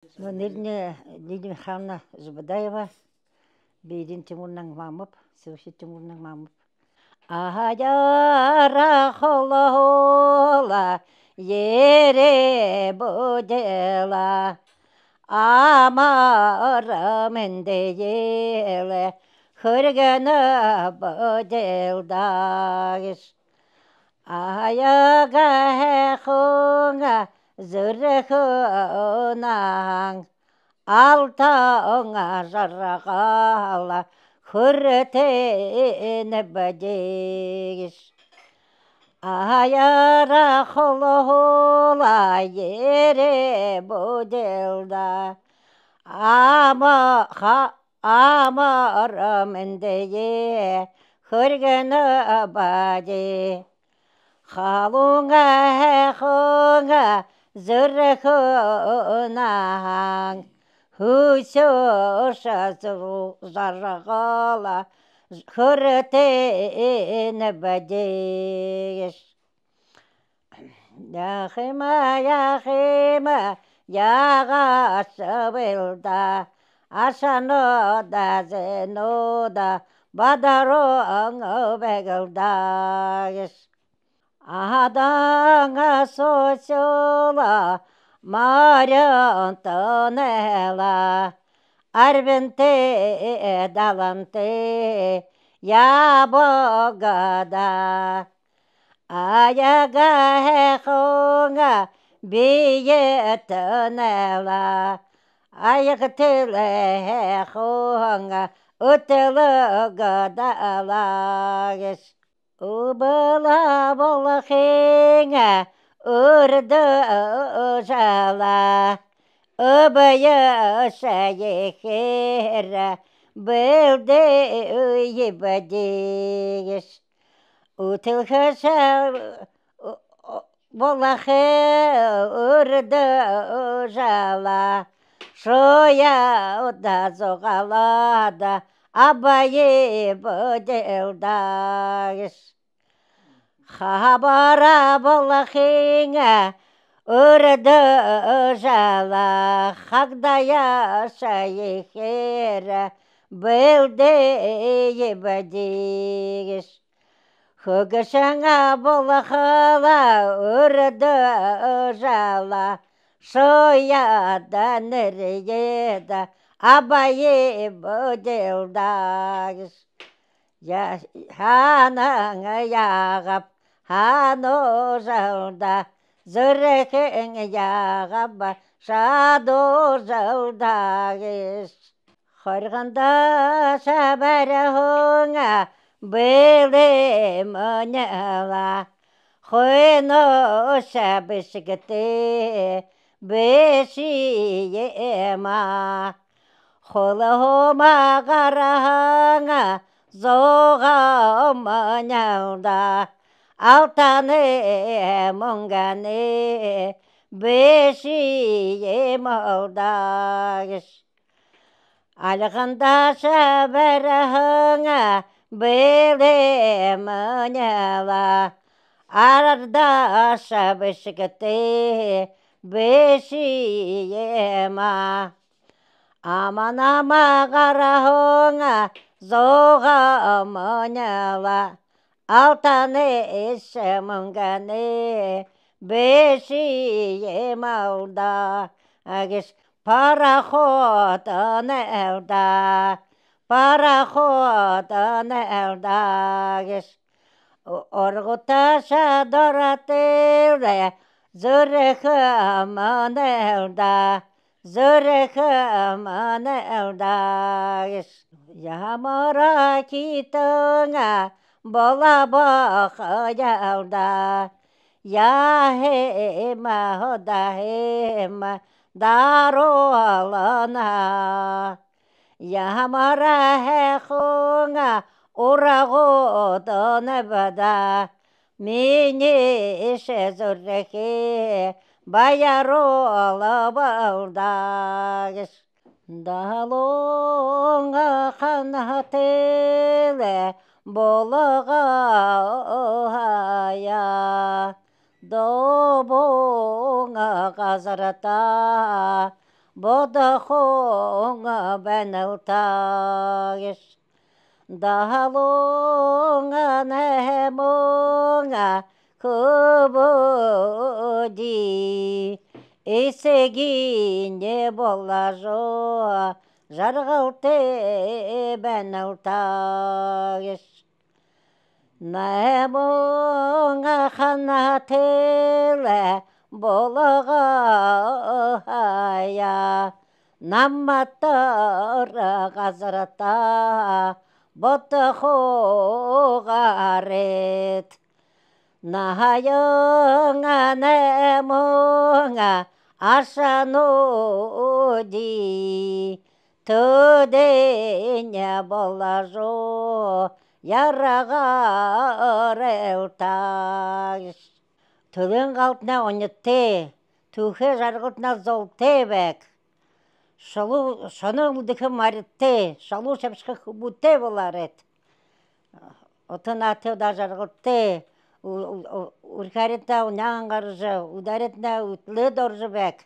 Нидин Ханна Зубадаева, Бейдин Тимурнан Мамып, Сылши Тимурнан Мамып. Ахаяра холола, ере будела, амара мендееле, хыргана буделдагиш. Аяга хунга зырхунang алтаңа жарғала хүртені бәдегіш. Аяра холола ере бұделда амарымындeye хүргені бәде. Халунга хунга зырхунang Хусюша заргала хүртені бәдеш. Яхима, яғашы білда, ашаны да зену да, бадаруң бәгілдагеш. Адаңа сосюла, марянтанела, арбенте даланте, я богада. Аяга хунга биетанела, аяқтылы хунга утылы гадалагеш. Убыла болахинга урды жала, убая шайхера білді уйбадегеш. Утылхаша болахи урды жала, шоя уда зоғалада, абайы бұделдагеш. Хабара болахинга урды жала, хагдая шайхера білді бәдегеш. Хугашаңа болахала урды жала, шояда ніріеда, абайы бұделдагеш. Ханаңа яғап, хану жалда, зүрекің яғап, шаду жалдагеш. Хорғанда шабәрі хуңа, білі мұнела, хуйну шабышгіті, бешиема. Хулума қараңа, зоға мұнелда, алтаны мұңғаны, бешиемалдагеш. Алғанда шабәріғіңа білі мұнела, арда шабышгіті, бешиема. Аманама қарағыңа зоға мұнела, алтаны іші мұңғаны, бешиемалда агеш. Параходын әлда, параходын әлдагеш. Орғыташа доратылы, зүріхімін әлда, зүріхімін әлдагеш. Ямыра китіңа, бола бақы әлда, яхима худахима, даролана. Ямара хунга урагодон бада, мені іше зүррехе баярола балдагеш. Далонга қанатылы болыға ohaya, dobonga gazarata, Бодохоңа бәнілтағыш. Далоңа нәмоңа көбөді. Есегіне бола жо, жарғылты бәнілтағыш. Нәмоңа қанатылы болағая, намматтары ғазырта ботықоғарет. Найыңа нәмоңа ашануди, төдене бола жо, ярағар элташ. Төлен қалтына онетте, түхе жарғытна золте бәк. Шоны ұлдықы маритте, шалу шапшқы құбутте болар ет. Отын аты да жарғытте, уркаретна унян қаржы, ударетна утлы доржы бәк.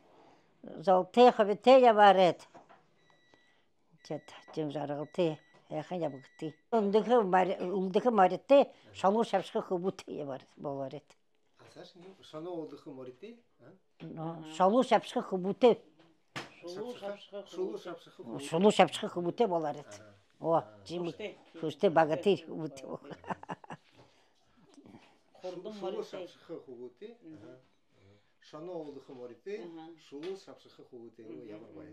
Золте құбутте ябар ет. Жем жарғытте. Яқын ябықты. Ұлдықы маритте, шалу шапшқы құбутте болар ет. Шаны олдықы маритте? Шалу шапшқы құбутте. Шулу шапшқы құбутте болар ет. О, жемі көште бағатыр құбутте болар. Шулу шапшқы құбутте? Шаны олдықы маритте, шулу шапшқы құбутте. Ямыр бай.